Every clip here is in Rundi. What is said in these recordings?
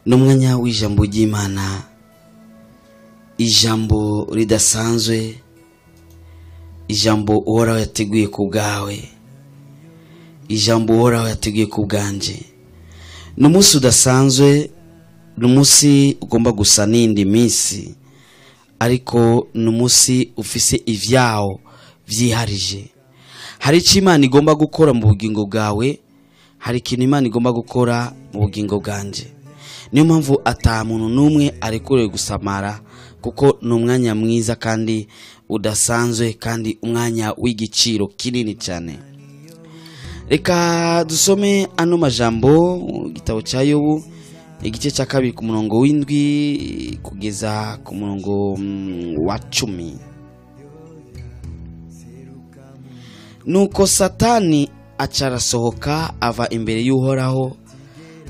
n'umwanya w'ijambo ry'Imana, ijambo ridasanzwe, ijambo uhoraho yateguye ku bwawe, ijambo uhoraho yateguye ku bwanje. N'umunsi udasanzwe, n'umunsi ugomba gusa n'indi minsi, ariko n'umunsi ufise ivyawo vyiharije. Hari icyo Imana igomba gukora mu bugingo bwawe, hari ikintu Imana igomba gukora mu bugingo bwanje. Niyo mpamvu ata muntu n'umwe arekuriwe gusamara, kuko n'umwanya mwiza kandi udasanzwe, kandi umwanya w'igiciro kinini cyane. Reka dusome ano majambo mu gitabo cya Yobu, igice cya 2 ku murongo w'7 kugeza ku murongo wa 10. Nuko Satani acarasohoka ava imbere y'Uhoraho,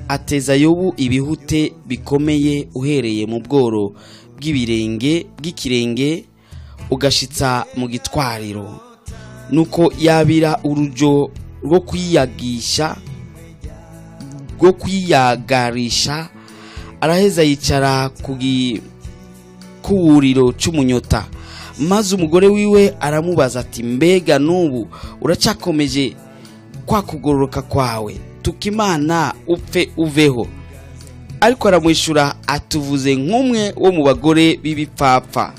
ateza Yobu ibihute bikomeye uhereye mu bworo bw'ikirenge ugashitsa mu gitwariro. Nuko yabira urujo rwo kwiyagarisha, araheza yicara ku buriro c'umunyota. Maze umugore wiwe aramubaza ati, mbega n'ubu uracakomeje kwa kugororoka kwawe? Tukimana upfe uveho. Ariko aramwishura atuvuze nk'umwe wo mu bagore b'ibipfapfa.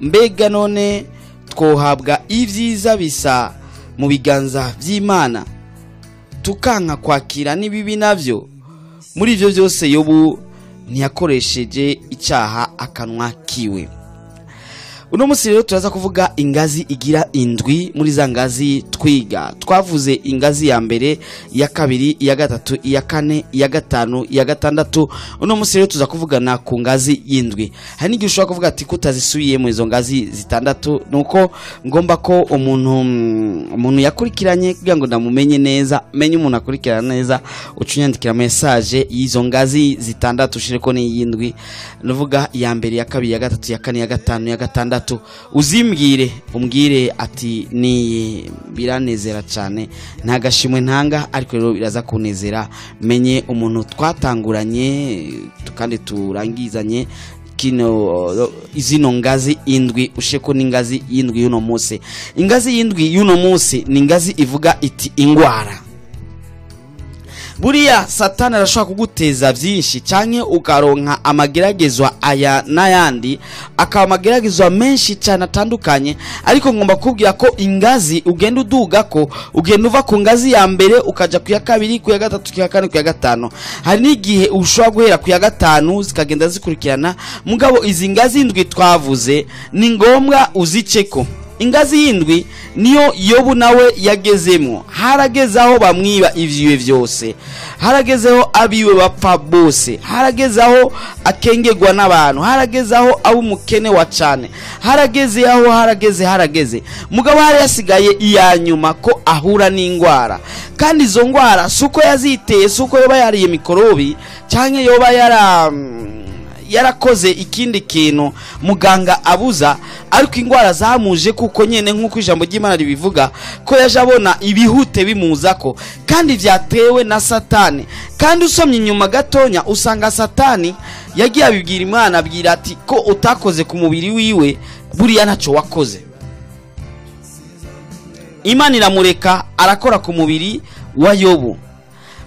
Mbega none twohabwa ivyiza bisa mu biganza vy'Imana, tukanka kwakira n'ibibi navyo? Muri ivyo byose Yobu ntiyakoresheje icyaha akanwa kiwe. Uno musi rero turaza kuvuga ingazi igira indwi muri za ngazi twiga. Twavuze ingazi ya mbere, ya kabiri, ya gatatu, ya kane, ya gatanu, ya gatandatu. Uno musi rero tuza kuvugana ku ngazi y'indwi. Hari n'igihe ushobora kuvuga ati kutazisubiye mu izo ngazi zitandatu, nuko ngomba ko umuntu yakurikiranye kugira ngo ndamumenye neza. Menye umuntu akurikirana neza, ucunyandikira message y'izo ngazi zitandatu ushireko ni y'indwi. Nuvuga ya mbere, ya kabiri, ya gatatu, ya kane, ya gatanu, ya gatandatu. Umbwire ati ni biranezera cyane, nta gashimwe ntanga, ariko rero biraza kunezera. Menye umuntu twatanguranye kandi turangizanye izino ngazi indwi, usheko n'ingazi y'indwi y'uno munsi. Ingazi y'indwi y'uno munsi ni ingazi ivuga iti ingwara. Buriya Satani arashobora kuguteza byinshi, canke ukaronka amageragezwa aya n'ayandi, akaba amageragezwa menshi cyane atandukanye. Ariko ngomba kubwira ko ingazi ugenda uduga ko, ugenda uva ku ngazi ya mbere ukaja ku ya kabiri, ku ya gatatu, ku ya kane, ku ya gatanu. Hari n'igihe ushobora guhera ku ya gatanu zikagenda zikurikirana. Mugabo izi ngazi indwi twavuze ni ngombwa uziceko. Ingazi y'indwi niyo Yobu nawe yagezemo. Haragezaho bamwiba ivyiwe vyose, haragezeho abiwe bapfa bose, haragezaho akengegwa n'abantu, haragezaho abo umukene wa cane, harageze. Mugabo hari yasigaye iya nyuma ko ahura n'ingwara. Kandi izo ngwara suko yaziteye, suko yoba yariye mikorobi, canke yoba yarakoze ikindi kintu muganga abuza, ariko ingwara zamuje kuko nyene nk'uko ijambo ry'Imana ribivuga ko yaje abona ibihute bimuzako, kandi vyatewe na Satani. Kandi usomye inyuma gatonya usanga Satani yagiye abibwira Imana, abwira ati ko utakoze ku mubiri wiwe, buriya ntaco wakoze. Imana iramureka arakora ku mubiri wa Yobu,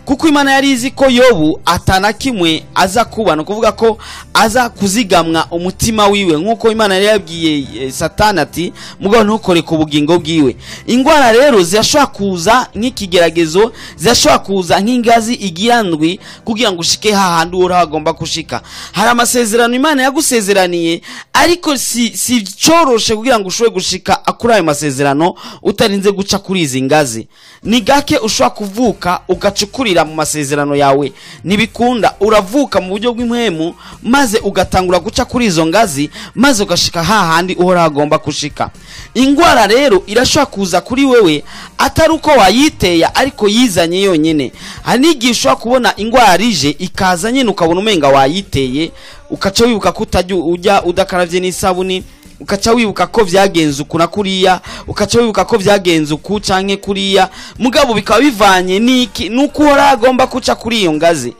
kuko Imana yari izi ko Yobu atana kimwe aza kubana, kuvuga ko aza kuzigamwa umutima wiwe, nkuko Imana yari yabwiye Satani ati mugabo ntukore ku bugingo bwiwe. Ingwara rero zirashobora kuza nk'ikigeragezo, zirashobora kuza nk'ingazi igirandwi kugira ngo ushike hahandi uri hagomba kushika. Hari amasezerano Imana yagusezeraniye, ariko si coroshe kugira ngo ushobore gushika akuri ayo masezerano utarinze guca kuri izi ngazi. Ni gake ushobora kuvuka ugacukurira mu masezerano yawe, nibikunda uravuka mu buryo bw'impwemu, maze ugatangura guca kuri izo ngazi, maze ugashika hahandi uhora hagomba kushika. Ingwara rero irashobora kuza kuri wewe atari uko wayiteye, ariko yizanye yonyene. Hari n'igihe ushobora kubona ingwara rije ikaza nyene ukabona umenga wayiteye, ukaca wibuka kutajya udakaravye n'isabuni, ukaca wibuka ko vyagenze ukuna kuriya, ukaca wibuka ko vyagenze uku canke kuriya. Mugabo bikaba bivanye niki nuko uhora agomba kuca kuri iyo ngazi.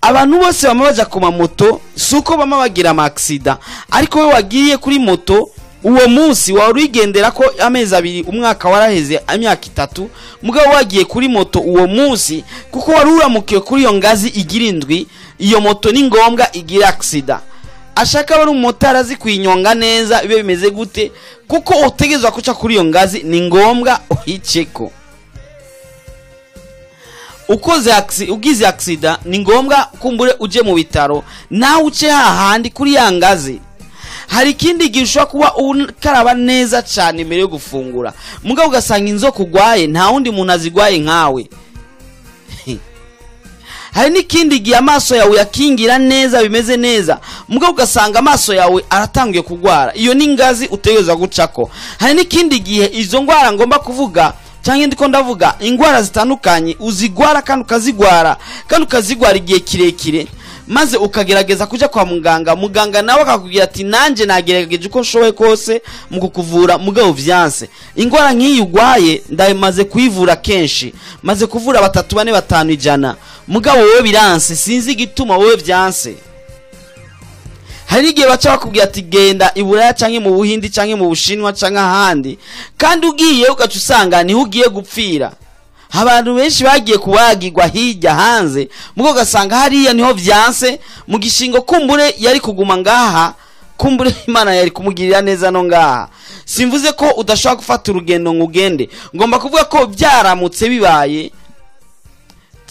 abantu bose bama baja ku mamoto suko bama bagira amaksida, ariko we wagiye kuri moto uwo munsi wari wigendera ko amezi 2 umwaka waraheze imyaka 3 mugabo wagiye kuri moto uwo munsi kuko wari uramukiye kuri iyo ngazi igirindwi, iyo moto ni ngombwa igira aksida. Ashaka bari umumotari azi kwinyonga neza ibe bimeze gute, kuko utegezwa kuca kuri iyo ngazi ni ngombwa uhiceko. Ugize aksida ni ngombwa kumbure uje mu bitaro nawe uce hahandi kuri ya ngazi. Hari ikindi gishwa kuba ukaraba neza cyane mbere yo gufungura, mugabo ugasanga inzoka ugwaye nta wundi muntu azigwaye nkawe. Hari n'ikindi gihe amaso yawe yakingira neza bimeze neza, mugabo ugasanga amaso yawe aratangiye kugwara, iyo ni ngazi utegezwa gucako. Hari n'ikindi gihe izo ngwara ngomba kuvuga cyangwa ndiko ndavuga ingwara zitandukanye uzigwara kandi ukazigwara igihe kirekire, maze ukagerageza kuja kwa muganga nawe akakubwira ati nanje nagerageje uko nshoboye kose mu kukuvura mugabo vyanse. Ingwara nk'iyi ugwaye ndamaze kuyivura kenshi, maze kuvura 3 4 5 ijana, mugabo wowe biranse, sinzi igituma wowe vyanse. Hari igihe baca bakubwira ati genda iburaya canke mu Buhindi canke mu Bushinwa canke ahandi, kandi ugiye ugaca usanga niho ugiye gupfira. Abantu benshi bagiye kubagirwa hirya hanze, mugo gasanga hariya niho vyanse, mu gishingo kumbure yari kuguma ngaha, kumbure Imana yari kumugirira neza no ngaha. Simvuze ko udashobora gufata urugendo ngugende, ngomba kuvuga ko byaramutse bibaye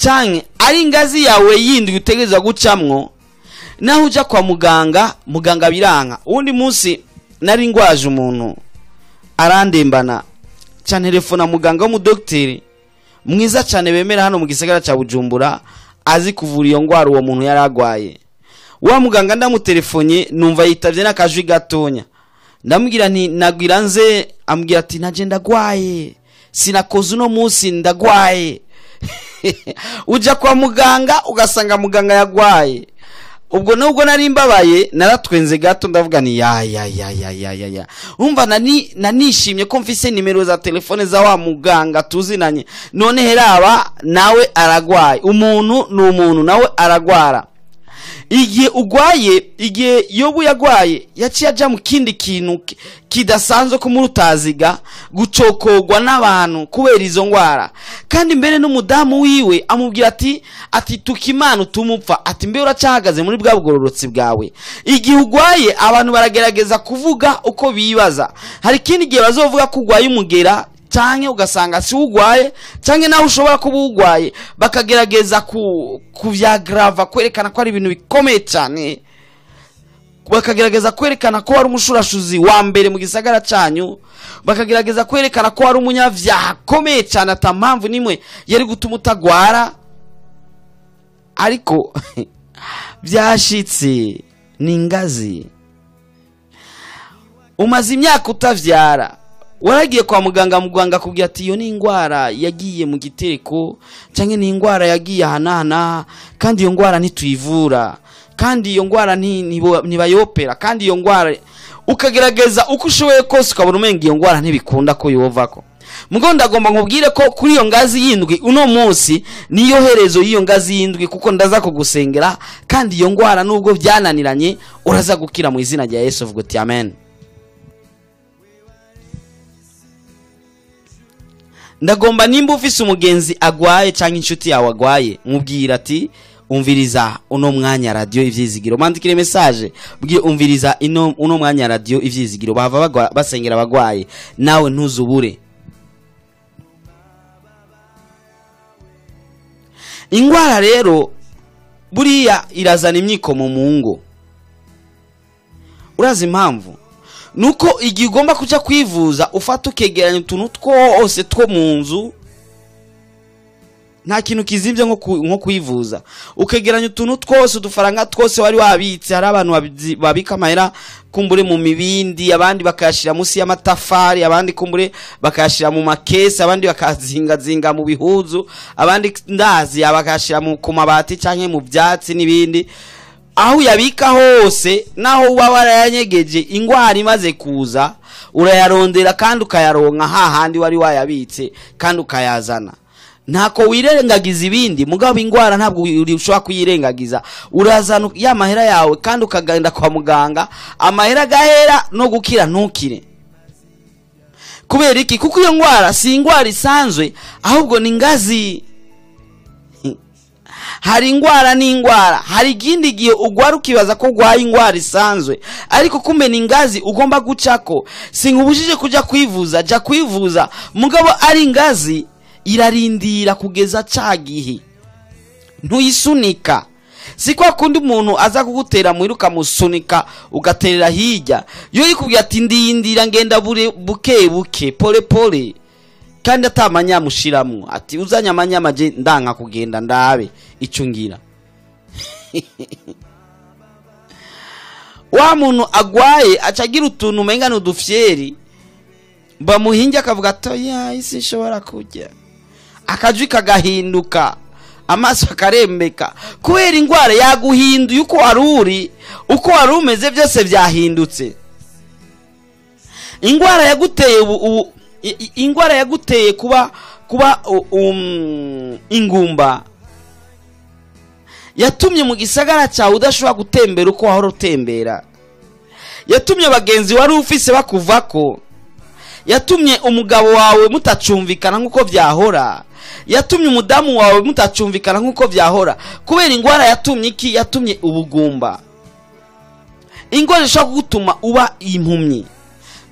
canke ari ngazi yawe yindi utegezwa gucamwo, naho uja kwa muganga biranka. Undi munsi nari ngwaje umuntu arandembana cyane, telefona muganga w'umudokiteri mwiza cyane bemera hano mu gisagara cya Bujumbura, azi kuvura iyo ngwara uwo muntu yaragwaye. Wa muganga ndamutelefonye numva yitavye nakajwi gatonya, ndamubwira nti nagwira nze, ambwira ati naje ndagwaye, sinakoze uno munsi ndagwaye. Uja kwa muganga ugasanga muganga yagwaye. Ubwo nubwo nari mbabaye naratwenze gato ndavuga ni ya umva nanishimye ko mfise nimero za telefone za wa muganga tuzinanye, none heraba nawe aragwaye. Umuntu n'umuntu nawe aragwara. Igihe ugwaye, igihe Yobu yagwaye yaciye aja mu kindi kintu kidasanzwe kumurutaziga gucokogwa n'abantu kubera izo ngwara. Kandi mbere n'umudamu wiwe amubwira ati tukimana utumupfa, ati mbe uracahagaze muri bwa bugororotsi bwawe. Igihe ugwaye abantu baragerageza kuvuga uko bibaza. Hari kindi gihe bazovuga ko ugwaye umugera canke ugasanga si ugwaye, canke nawe ushobora kuba ugwaye bakagerageza kuvyagrava kwerekana ko ari ibintu bikomeye cyane, bakagerageza kwerekana ko ari umushurashuzi wa mbere mu gisagara canyu, bakagerageza kwerekana ko ari umunyavyaha komeye cyane atampamvu nimwe yari gutuma utagwara. Ariko byashitse ni ngazi. Umaze imyaka utavyara, waragiye kwa muganga kubwira ati iyo ni ingwara yagiye mu gitereko canke ni ingwara yagiye ahanahana, kandi iyo ngwara ntituyivura, kandi iyo ngwara ntibayopera, kandi iyo ngwara ukagerageza uko ushoboye kose ukabona umenga iyo ngwara ntibikunda ko yovako. Mugo ndagomba nkubwire ko kuri iyo ngazi yindwi uno munsi niyo herezo y'iyo ngazi yindwi, kuko ndaza kugusengera, kandi iyo ngwara nubwo byananiranye uraza gukira mu izina rya Yesu. Vuga ati amen. Ndagomba nimba ufise umugenzi agwaye canke inshuti yawe agwaye, mubwira ati umviriza uno mwanya radio ivyizigiro, mandikire message bwiye umviriza uno mwanya radio ivyizigiro, bava basengera abagwaye, nawe ntuzubure. Ingwara rero buriya irazana imyikomo mu ngo. Urazi impamvu? Nuko igihe ugomba kuja kwivuza ufata ukegeranya utuntu twose two mu nzu, nta kintu kizimvye nko kwivuza, ukegeranya utuntu twose, udufaranga twose wari wabitse. Hari abantu babika amahera kumbure mu mibindi, abandi bakayashira musi y'amatafari, abandi kumbure bakayashira mu makesi, abandi bakazingazinga mu bihuzu, abandi ndazi bakayashira ku mabati canke mu byatsi n'ibindi. Aho yabika hose naho uba warayanyegeje, ingwara imaze kuza urayarondera kandi ukayaronka hahandi wari wayabitse kandi ukayazana. ntako wirengagiza ibindi, mugabo ingwara ntabwo ushobora kuyirengagiza. Urazana ya mahera yawe kandi ukagenda kwa muganga, amahera gahera no gukira ntukire. Kubera iki? Kuko iyo ngwara si ingwara isanzwe, ahubwo ni ngazi. Hari ingwara n'ingwara, hari igindi gihe ugwara ukibaza ko gwaye ingwara isanzwe, ariko kumbe ni ngazi ugomba gucako. Sinkubujije kuja kwivuza, ja kwivuza, mugabo ari ngazi irarindira kugeza cagihe. Ntuyisunika. Si kwa kundi umuntu aza kugutera mwiruka musunika ugaterera hirya. Yo yikubwiye ati ndiyindira ngenda buke buke pole pole, kandi atamanya mushiramwe ati uzanya amanyama je ndanka kugenda ndabe ico ngira. Wa muntu agwaye acagira utuntu menga no dufyeri, bamuhinja akavuga ati ya isi nshobora kujya, akajwi kagahinduka, amaso akarembeka, kubera ingwara yaguhinduye uko waruri, uko warumeze byose byahindutse. Ingwara yaguteye ingwara yaguteye kuba ingumba, yatumye mu gisagara cyawe udashobora gutembera uko wahora utembera, yatumye abagenzi wari ufise bakuvako, yatumye umugabo wawe mutacumvikana nkuko byahora, yatumye umudamu wawe mutacumvikana nkuko byahora. Kubera ingwara yatumye iki? Yatumye ubugumba. Ingwara ishobora gutuma uba impumyi,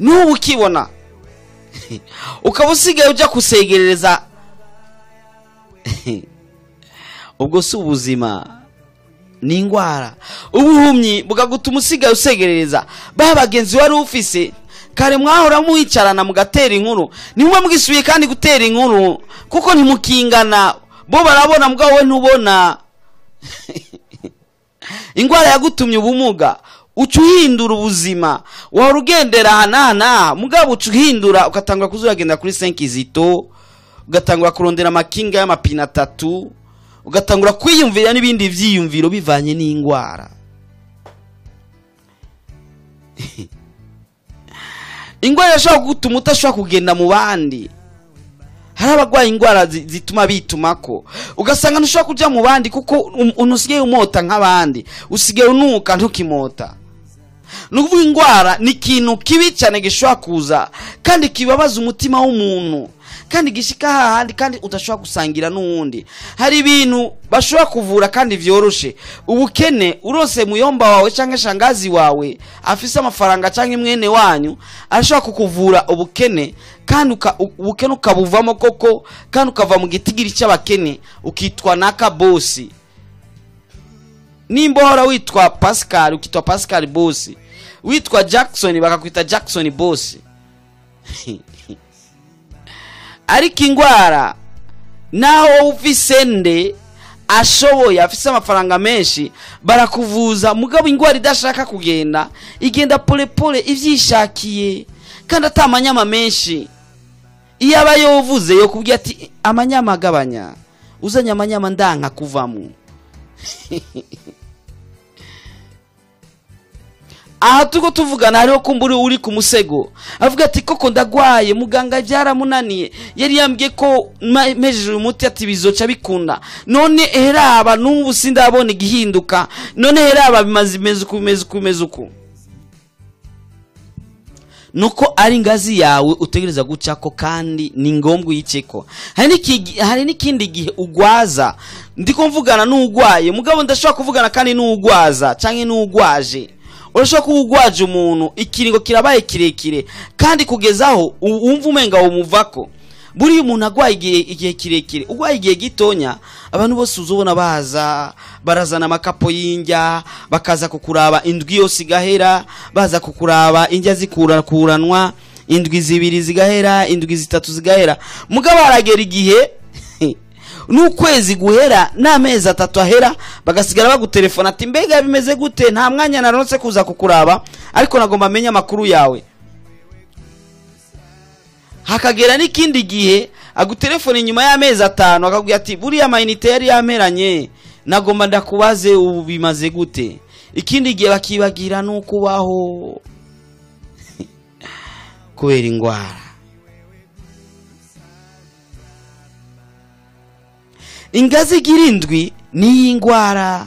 n'ubu ukibona ukaba usigaye uja kusegerereza. Ubwo si ubuzima, ni ingwara. Ubuhumyi bugagutuma usigaye usegerereza. Ba bagenzi wari ufise kare mwahora muhicarana mugatera inkuru, niwe mugisubiye kandi gutera inkuru, kuko ntimukingana, bo barabona mugabo we ntubona. Ingwara yagutumye ubumuga, ucuhindura ubuzima. Wahora ugendera hanana, mugabo ucuhindura ugatangura kuzuragenda kuri 5 zito, ugatangura kurondera amakinga y'amapine 3, ugatangura kwiyumvira n'ibindi vyiyumviro bivanye n'ingwara. Ingwara yashaka gutuma utashobora kugenda mu bandi. Hari abagwaye ingwara zituma bitumako, ugasanga ntushobora kuja mu bandi kuko unusigaye umota nk'abandi, usigaye unuka ntukimota. Nukuvuga ingwara ni ikintu kibi cyane gishobora kuza kandi kibabaza umutima w'umuntu, kandi gishika hahandi kandi utashobora gusangira n'uwundi. Hari ibintu bashobora kuvura kandi vyoroshe. Ubukene urose muyomba wawe canke shangazi wawe afise amafaranga canke mwene wanyu arashobora kukuvura ubukene, kandi ubukene ukabuvamo koko, kandi ukava mu gitigiri cy'abakene ukitwa naka bosi. Nimba hora witwa Pascal ukitwa Pascal bosi, witwa Jackson bakakwita Jackson bosi. Ariko ingwara naho ufise nde ashoboye afise amafaranga menshi barakuvuza, mugabo ingwara idashaka kugenda igenda pole pole ivyishakiye kandi atamanyama menshi. Iyo aba yovuze yo kubwiye ati amanyama agabanya, uzanya amanyama ndanka kuvamo. Aha tuko tuvugana hariho kumburi uri ku musego avuga ati koko ndagwaye, muganga byaramunaniye, yari yambwiye ko mejeje umuti ati bizoca bikunda, none heraba n'ubu sindabone gihinduka, none heraba bimaze kumeza uko. Nuko ari ngazi yawe utegereza gucako, kandi ni ngombwa uyiceko. Hari n'ikindi gihe ugwaza, ndiko mvugana n'ugwaye, mugabo ndashobora kuvugana kandi n'ugwaza canke n'ugwaje. Urashobora kubugwaje umuntu ikiringo kirabaye kirekire, kandi kugezaho umva umenga wo muvako. Buri umuntu agwaye igihe kirekire, ugwaye igihe gitonya, abantu bose uzobona barazana amakapo y'injya, bakaza kukuraba indwi yose igahera, baza kukuraba injya zikuranwa, indwi 2 zigahera, indwi 3 zigahera. Mugabo aragera igihe n'ukwezi guhera n'amezi 3 ahera, bagasigara bagutelefona ati mbega bimeze gute, nta mwanya naronse kuza kukuraba, ariko nagomba menya makuru yawe. Hakagera n'ikindi gihe agutelefona inyuma y'amezi 5 akakubwira ati buriya amayinite yari yameranye, nagomba ndakubaze ubu bimaze gute. Ikindi gihe bakibagira n'ukubaho kubera ingwara. ingazi igira indwi ni ingwara,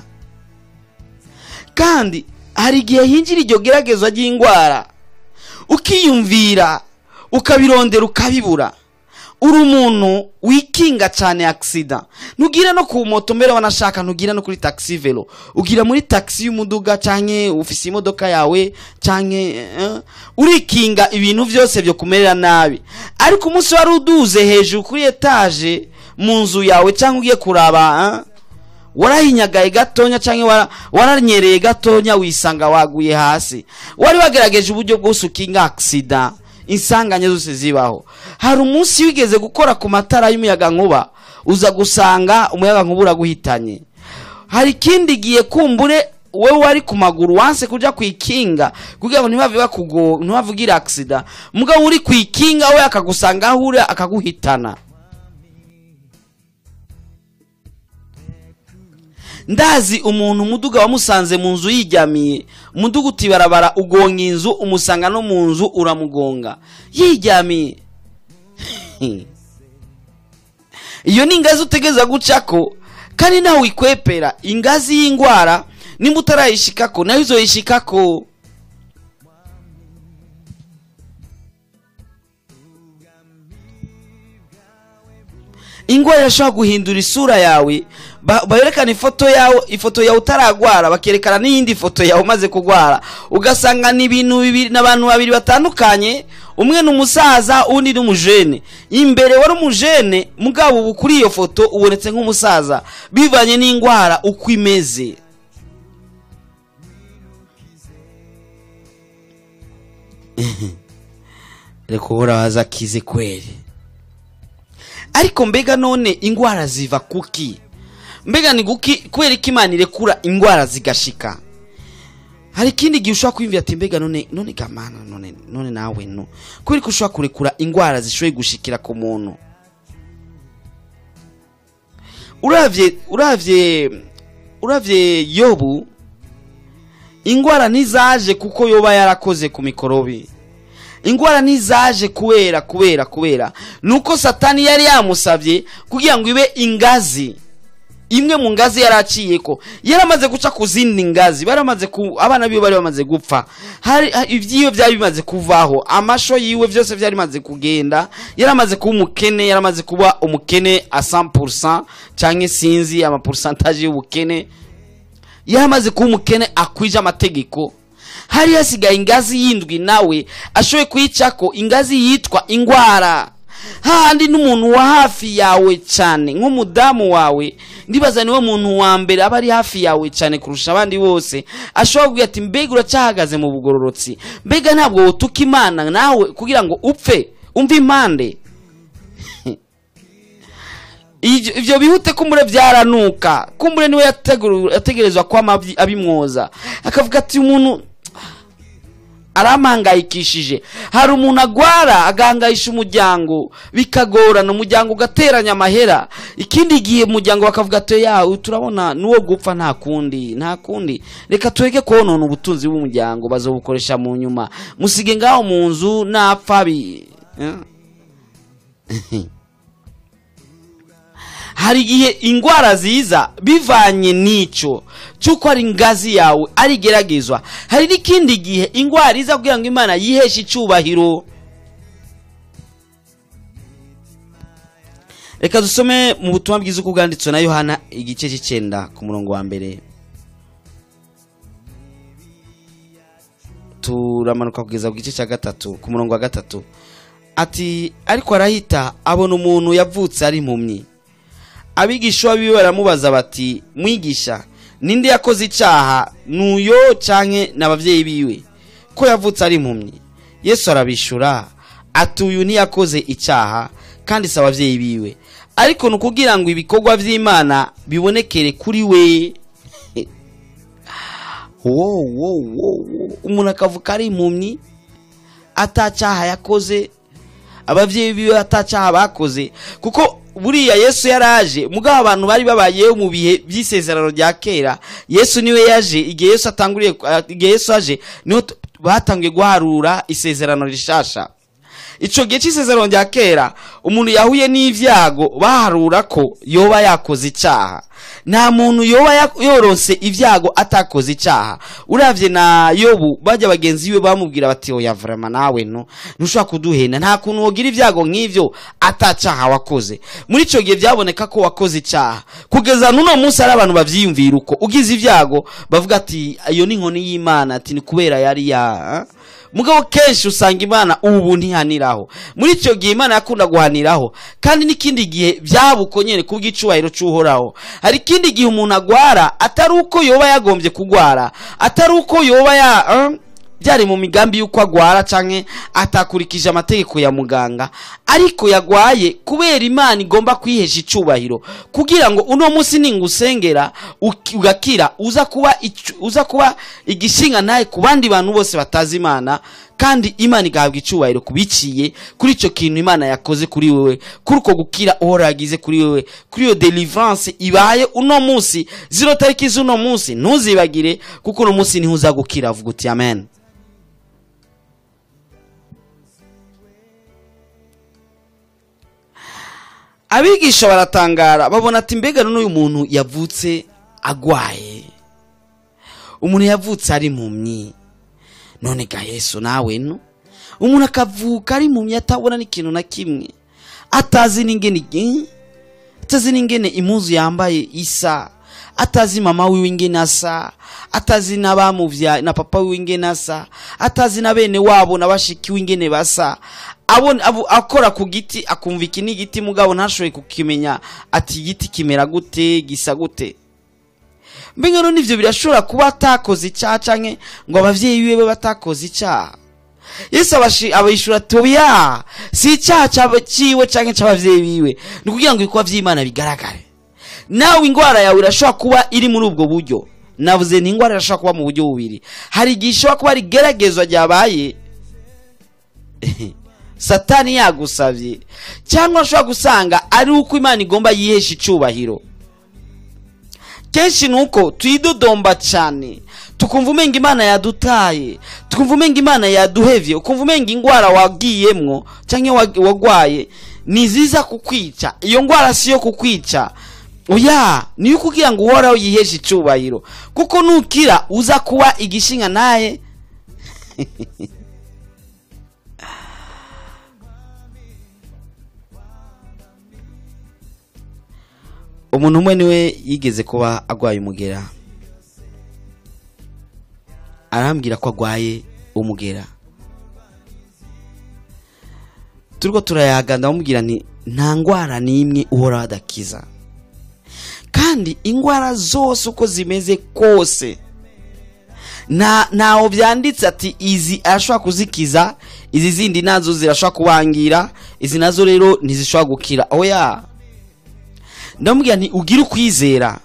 kandi hari igihe hinjira iryo geragezwa ry'ingwara ukiyumvira ukabirondera ukabibura. Uri umuntu wikinga cyane accident, nugira no ku moto mbere wanashaka, nugira no kuri taxi velo, ugira muri taxi y'umuduga canke ufise imodoka yawe canke urikinga ibintu byose byo kumerera nabi. Ariko umunsi wari uduze hejuru kuri etage mu nzu yawe canke ugiye kuraba warahinyagaye gatonya canke waranyereye gatonya wisanga waguye hasi, wari wagerageje uburyo bwose ukinga accident, insanganya zose zibaho. Hari umunsi wigeze gukora ku matara y'umuyaga nkuba, uza gusanga umuyaga nkuba uraguhitanye. Hari kindi giye kumbure wewe wari ku maguru wanse kuja kwikinga kugira ngo ntibavugira accident, mugabo uri kwikinga we akagusanga aho uri akaguhitana. Ndazi umuntu umuduga wamusanze mu nzu yiryamiye, umuduga utibarabara ugonga inzu, umusanga no mu nzu uramugonga yiryamiye. Iyo ni ingazi utegeza gucako, kandi nawe wikwepera ingazi y'ingwara. Nimba utarayishikako nayo uzoyishikako. Ingwara yashobora guhindura isura yawe, bayerekana ifoto yawe utaragwara, bakerekana n'iyindi foto yawe umaze kugwara, ugasanga ni ibintu bibiri n'abantu babiri batandukanye, umwe n'umusaza undi n'umujene. Imbere wari umujene, mugabo ubu kuri iyo foto ubonetse nk'umusaza bivanye n'ingwara uko imeze. Reko uraza kize kweli. Ariko mbega none ingwara ziva kuki? Mbega ni guki kwera Imana irekura ingwara zigashika? Hari kindi gihe ushobora kwimvira ati mbega none gamana none nawe no kweri ko ushobora kurekura ingwara zishoye gushikira ku muntu. Uravye Yobu, ingwara ntizaje kuko yoba yarakoze ku mikorobi. Ingwara ntizaje kubera nuko Satani yari yamusabye kugira ngo ibe ingazi. Imwe mu ngazi yaraciyeko, yaramaze guca ku zindi ngazi, baramaze abana biyo bari bamaze gupfa, hari ivyiyo byari bimaze kuvaho, amasho yiwe byose byari bimaze kugenda, yaramaze kuba umukene, yaramaze kuba umukene a 100% canke sinzi ama pourcentage y'ubukene, yaramaze kuba umukene akwije amategeko. Hari hasigaye ingazi yindwi nawe ashoye kuyicako, ingazi yitwa ingwara. Handi n'umuntu wa hafi yawe cyane nk'umudamu wawe, ndibaza niwe muntu wa mbere aba ari hafi yawe cyane kurusha abandi bose, ashobora kugira ati mbega uracyahagaze mu bugororotsi, mbega ntabwo wotuka Imana nawe kugira ngo upfe umva impande. Ivyo bihute kumbure byaranuka, kumbure niwe yategerezwa kwa abimwoza, akavuga ati umuntu aramangayikishije. Hari umuntu agwara agangayisha umuryango, bikagorana umuryango ugateranya amahera, ikindi gihe umuryango bakavuga ati yawe turabona nuwo gupfa nta kundi, reka tureke konona ubutunzi bw'umuryango, bazobukoresha mu nyuma, musige ngaho mu nzu napfa Hari igihe ingwara ziza bivanye nico cyuko ari ingazi yawe ari geragezwa. Hari n'ikindi gihe ingwara iza kugira ngo Imana yiheshe icubahiro. Reka dusome mu butumwa bwiza uko bwanditswe na Yohana igice c'9 ku murongo wa mbere. Turamanuka kugeza ku gice cya 3 ku murongo wa 3. Ati ariko arahita abona umuntu yavutse ari impumyi. Abigishwa biwe baramubaza bati mwigisha, ninde yakoze icyaha, nuyo canke n'abavyeyi biwe ko yavutse ari impumyi? Yesu arabishura ati uyu ntiyakoze icyaha kandi si abavyeyi biwe, ariko nukugira ngo ibikorwa vy'Imana bibonekere kuri we. Umuntu akavuka ari impumyi atacyaha yakoze, abavyeyi biwe atacyaha bakoze, kuko buriya Yesu yaraje mugabo abantu bari babayeho mu bihe by'isezerano rya kera. Yesu niwe yaje igihe Yesu atanguriye, igihe Yesu aje niho batangiye guharura isezerano rishasha. ico gihe c'isezerano rya kera umuntu yahuye n'ivyago baharura ko yoba yakoze icaha. Nta muntu yoba yoronse ivyago atakoze icaha. Uravye na Yobu bajya bagenzi biwe bamubwira bati oya vraiment nawe ntushaka kuduhena, nta kuntu wogira ivyago nk'ivyo atacaha wakoze. Muri ico gihe byaboneka ko wakoze icaha, kugeza nuno munsi ari abantu bavyiyumvira uko ugize ivyago bavuga ati ayo ni inkoni y'Imana, ati ni kubera yari mugabo kenshi usanga Imana ubu ntihaniraho. Muri ico gihe Imana yakunda guhaniraho, kandi n'ikindi gihe byabuko nyene kubw'icubahiro c'uhoraho. Hari ikindi gihe umuntu agwara atari uko yoba yagombye kugwara, atari uko yoba byari mu migambi yuko agwara canke atakurikije amategeko ya muganga, ariko yagwaye kubera Imana igomba kwihesha icubahiro, kugira ngo uno munsi ningusengera ugakira uza kuba igishinga naye ku bandi bantu bose batazi Imana, kandi Imana igahabwa icubahiro kubiciye kuri ico kintu Imana yakoze kuri wewe, kuri uko gukira uhora yagize kuri wewe, kuri iyo deliverance ibaye uno munsi. Zino tariki z'uno munsi ntuzibagire, kuko uno munsi niho uza gukira. Vuga uti amen. Abigisha baratangara babona ati mbega n'uyu muntu yavutse agwaye, umuntu yavutse ari impumyi, none ga Yesu nawe umuntu akavuka ari impumyi atabona n'ikintu na kimwe, atazi n'ingene impuzu yambaye isa, atazi mama wiwe ingene asa, atazi n'abamuvya na papa wiwe ingene asa, atazi na bene wabo na bashiki w'ingene basa, akora ku giti akumva iki ni igiti mugabo ntashoboye kukimenya ati igiti kimera gute gisa gute. Mbenga no nivyo birashobora kuba atakoze icyaha canke ngo abavyeyi biwe batakoze icyaha. Yesu abishura tobiya si icyaha ciwe canke c'abavyeyi biwe, ni kugira ngo ibikwa vy'Imana bigaragare. Nawe ingwara yawe irashobora kuba iri muri ubwo buryo. Navuze ni ingwara irashobora kuba mu buryo bubiri. Hari igishobora kuba ari geragezwa ryabaye Satani yagusavye, cyangwa ashobora gusanga ari uko Imana igomba yihesha icubahiro. Kenshi nuko tuyidodomba cyane, tukumva umenga Imana yadutaye, tukumva umenga Imana yaduhevye, ukumva umenga ingwara wagiyemwo canke wagwaye niziza kukwica. Iyo ngwara siyo kukwica, oya niyo kugira ngo uhoraho yihesha icubahiro, kuko nukira uza kuba igishinga naye. Umuntu umwe niwe yigeze kuba agwaye umugera, arambwira ko agwaye umugera. Turiko turayaga ndamubwira nti nta ngwara n'imwe uhora adakiza, kandi ingwara zose uko zimeze kose naho byanditse ati izi arashobora kuzikiza, izi zindi nazo zirashobora kubangira, izi nazo rero ntizishobora gukira. Oya, ndamubwira nti ugira ukwizera.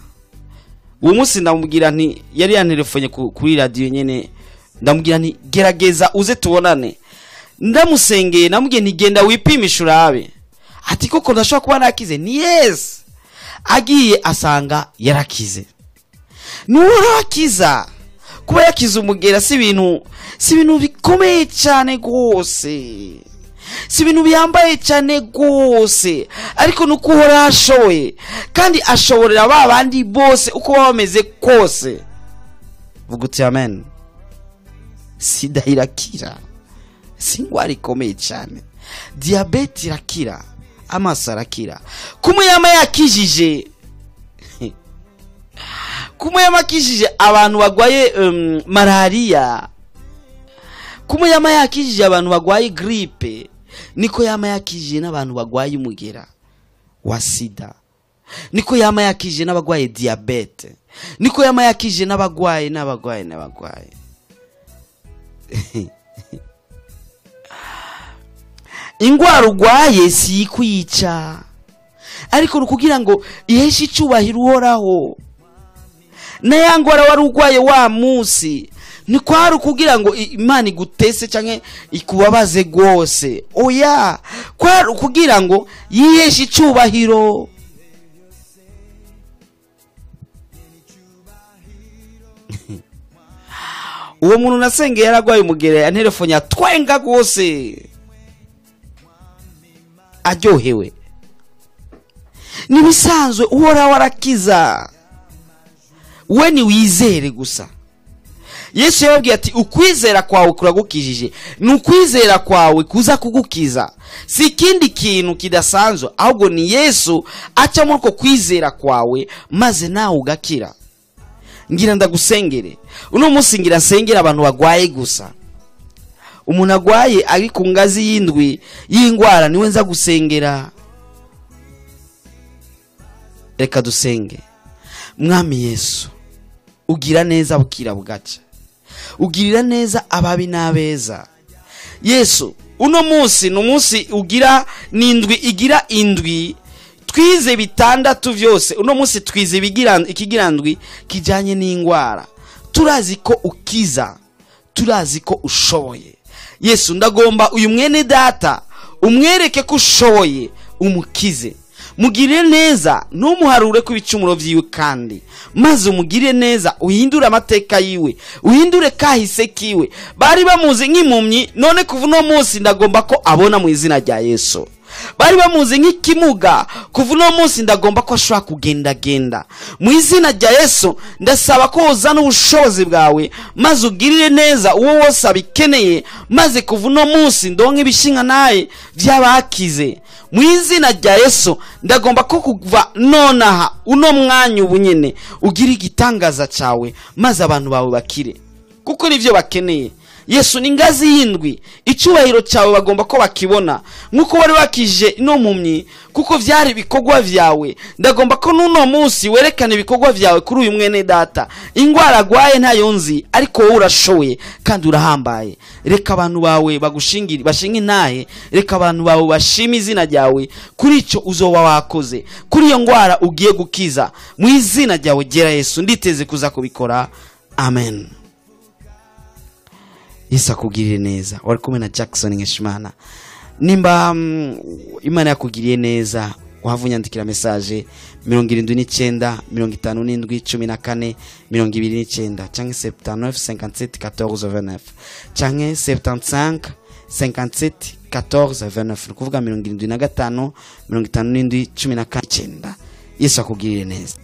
Uwo munsi ndamubwira nti yari yantelefone kuri radio nyene, ndamubwira nti gerageza uze tubonane. Ndamusengeye namubwiye nti genda wipimisha urabe, ati koko ndashobora kuba nakize. Ni yes, agiye asanga yarakize. Nurakiza kuba yakize umugera si ibintu bikomeye cyane gose, si ibintu biyambaye cyane gose, ariko nuko uhora ashoboye, kandi ashoborera babandi bose uko bameze kose. Vuga uti amen. Sida irakira, singwari ikomeye cyane, diabete irakira, amaso arakira. Kumuyama yakijije yakijije abantu bagwaye malaria, kumuyama yakijije abantu bagwaye grippe, niko yama yakijije n'abantu bagwaye umugera wa sida, niko yama yakijije n'abagwaye diabete, niko yama yakijije n'abagwaye. Ingwara ugwaye si kwica, ariko rukugira ngo iheshe icubahiro uhoraho. Na yangwara wari ugwaye wa musi ni kwari kugira ngo Imana igutese canke ikubabaze gose. Oya, kwari kugira ngo yiheshe icubahiro. Uwo muntu nasengeye yaragwaye umugere, yantelefone atwenga gose. aryohewe. Nibisanzwe uhora warakiza, we ni wizere gusa. Yesu yababwiye ati ukwizera kwawe kuragukijije, nukwizera kwawe kuza kugukiza, si ikindi kintu kidasanzwe, ahubwo ni Yesu aca muri ko kwizera kwawe maze nawe ugakira. Ngira ndagusengere uno munsi, ngira nsengera abantu bagwaye gusa. Umuntu agwaye ari ku ngazi y'indwi y'ingwara niwe nza gusengera. Reka dusenge. Mwami Yesu, ugira neza bukira bugaca, ugirira neza ababi n'abeza. Yesu, uno munsi numunsi ugira n'indwi igira indwi, twize bitandatu vyose. Uno munsi twize ikigirandwi kijanye n'ingwara. Turazi ko ukiza, turazi ko ushoboye. Yesu, ndagomba uyu mwene data umwereke ko ushoboye, umukize, mugire neza, ntumuharure ku bicumuro vyiwe, kandi maze umugire neza, uhindure amateka yiwe, uhindure kahise kiwe. Bari bamuzi nk'impumyi, none kuva uno munsi ndagomba ko abona mu izina rya Yesu. Bari bamuzi nk'ikimuga, kuva uno munsi ndagomba ko ashobora kugendagenda mu izina rya Yesu. Ndasaba ko uzana ubushobozi bwawe maze ugirire neza uwo wose abikeneye, maze kuva uno munsi ndonke ibishinga naye by'abakize mu izina rya Yesu. Ndagomba ko kuva nonaha uno mwanya ubunyene ugira igitangaza cyawe maze abantu bawe bakire, kuko nivyo bakeneye. Yesu, ni ngazi y'indwi, icubahiro cyawe bagomba ko bakibona nkuko wari wakije ino mpumyi, kuko vyari ibikorwa vyawe. Ndagomba ko nuno munsi werekana ibikorwa vyawe kuri uyu mwene data. Ingwara agwaye ntayo nzi, ariko wowe urashoboye kandi urahambaye. Reka abantu bawe bagushingire, bashinge intahe. Reka abantu bawe bashima izina ryawe kuri ico uzoba wakoze, kuri iyo ngwara ugiye gukiza. Mu izina ryawe gera Yesu, nditeze kuza kubikora. Amen. Yesu akugirire neza. Wari kumwe na Jackson Nkeshimana. Nimba Imana yakugiriye neza, wavunyandikira message 79 57 14 canke 79 57 14 29 canke 75 57 14 29, kuvuga 75 57 14. Yesu akugirire neza.